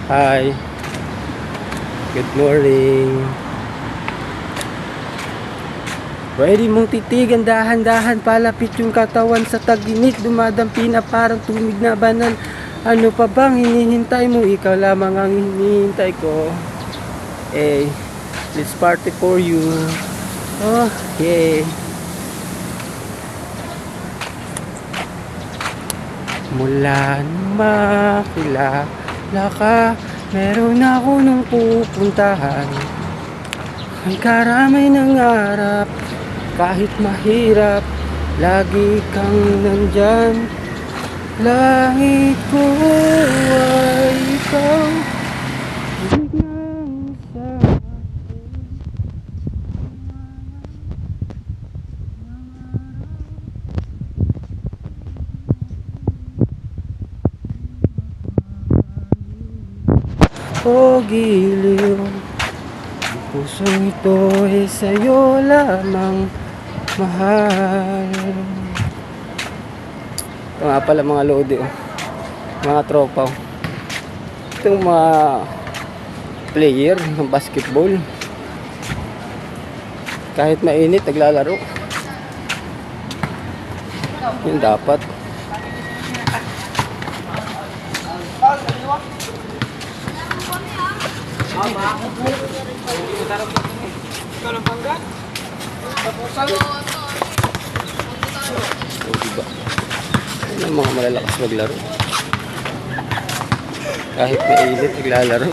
Hi. Good morning. Pwede mong titigan, dahan-dahan palapit yung katawan sa tag-init. Dumadampi na parang tumig na banal. Ano pa bang hinihintay mo? Ikaw lamang ang hinihintay ko. Let's party for you. Oh, yeah. Mula nung makilala ka, meron ako nung pupuntahan. May karamay ng harap, kahit mahirap, lagi kang nandyan. Langit ko ay ikaw, ibig ng sa o giliw. Ang pusong ito ay sa'yo lamang, mahal. Ito nga pala mga lodi, mga tropa. Itong mga player ng basketball, kahit mainit naglalaro. Yun dapat. Diba? Yan ang mga malalakas maglaro. Kahit mainit naglalaro.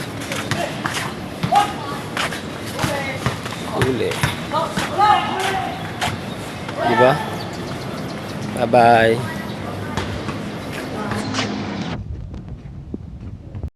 Huli. Diba? Bye bye.